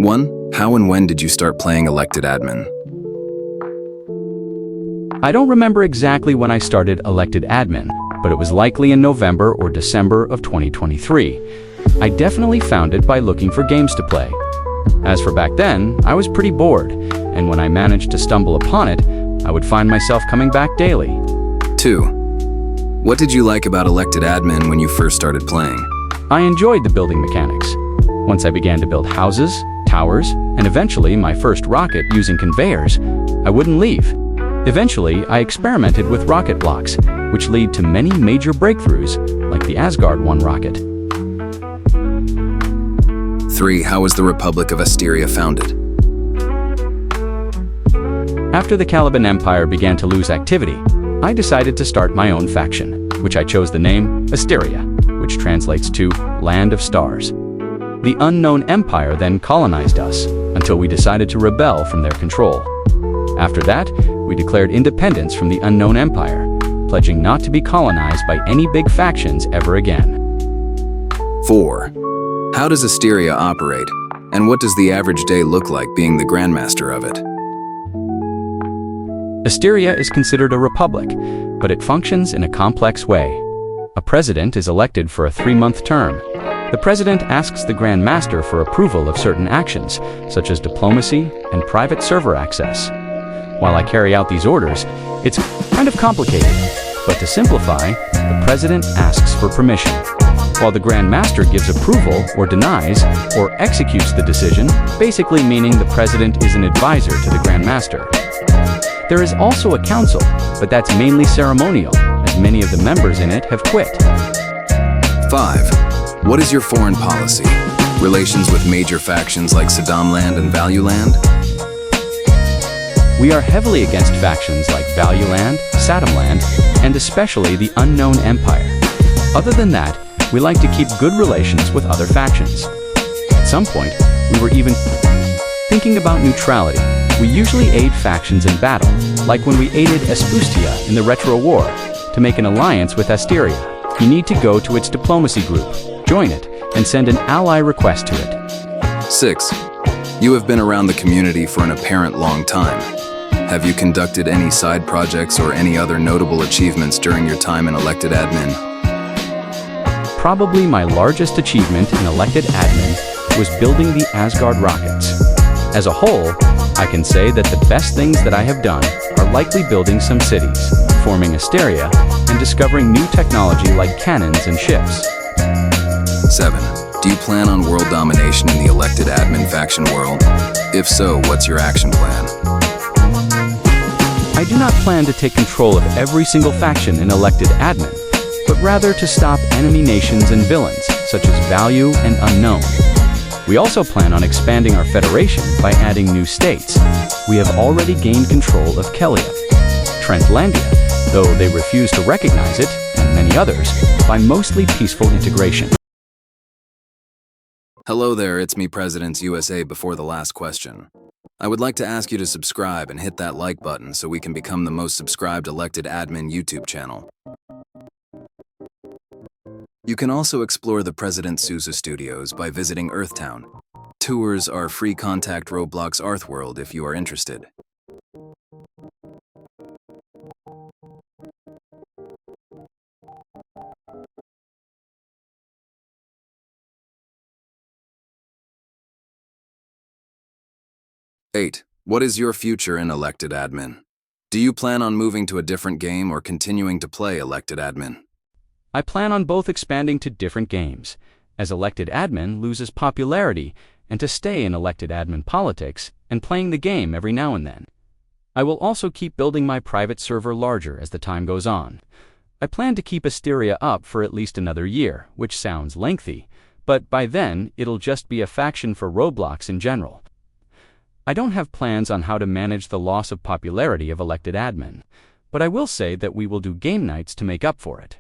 1. How and when did you start playing Elected Admin? I don't remember exactly when I started Elected Admin, but it was likely in November or December of 2023. I definitely found it by looking for games to play. As for back then, I was pretty bored, and when I managed to stumble upon it, I would find myself coming back daily. 2. What did you like about Elected Admin when you first started playing? I enjoyed the building mechanics. Once I began to build houses, towers, and eventually my first rocket using conveyors, I wouldn't leave. Eventually, I experimented with rocket blocks, which lead to many major breakthroughs, like the Asgard 1 rocket. 3. How was the Republic of Asteria founded? After the Caliban Empire began to lose activity, I decided to start my own faction, which I chose the name Asteria, which translates to Land of Stars. The unknown empire then colonized us, until we decided to rebel from their control. After that, we declared independence from the unknown empire, pledging not to be colonized by any big factions ever again. 4. How does Asteria operate, and what does the average day look like being the Grandmaster of it? Asteria is considered a republic, but it functions in a complex way. A president is elected for a 3-month term. The president asks the Grand Master for approval of certain actions, such as diplomacy and private server access. While I carry out these orders, it's kind of complicated, but to simplify, the president asks for permission, while the Grand Master gives approval or denies or executes the decision, basically meaning the president is an advisor to the Grand Master. There is also a council, but that's mainly ceremonial, as many of the members in it have quit. 5. What is your foreign policy? Relations with major factions like Saddamland and Valueland? We are heavily against factions like Valueland, Saddamland, and especially the Unknown Empire. Other than that, we like to keep good relations with other factions. At some point, we were even thinking about neutrality. We usually aid factions in battle, like when we aided Espustia in the Retro War. To make an alliance with Asteria, you need to go to its diplomacy group, join it, and send an ally request to it. 6. You have been around the community for an apparent long time. Have you conducted any side projects or any other notable achievements during your time in Elected Admin? Probably my largest achievement in Elected Admin was building the Asgard rockets. As a whole, I can say that the best things that I have done are likely building some cities, forming Asteria, and discovering new technology like cannons and ships. 7. Do you plan on world domination in the Elected Admin faction world? If so, what's your action plan? I do not plan to take control of every single faction in Elected Admin, but rather to stop enemy nations and villains, such as Value and Unknown. We also plan on expanding our federation by adding new states. We have already gained control of Kelia, Trentlandia, though they refuse to recognize it, and many others, by mostly peaceful integration. Hello there, it's me, Presidents USA. Before the last question, I would like to ask you to subscribe and hit that like button so we can become the most subscribed Elected Admin YouTube channel. You can also explore the President Sousa studios by visiting Earthtown. Tours are free. Contact Roblox Arthworld if you are interested. Eight. What is your future in Elected Admin? Do you plan on moving to a different game or continuing to play Elected Admin? I plan on both expanding to different games, as Elected Admin loses popularity, and to stay in Elected Admin politics and playing the game every now and then. I will also keep building my private server larger as the time goes on. I plan to keep Asteria up for at least another year, which sounds lengthy, but by then it'll just be a faction for Roblox in general. I don't have plans on how to manage the loss of popularity of Elected Admin, but I will say that we will do game nights to make up for it.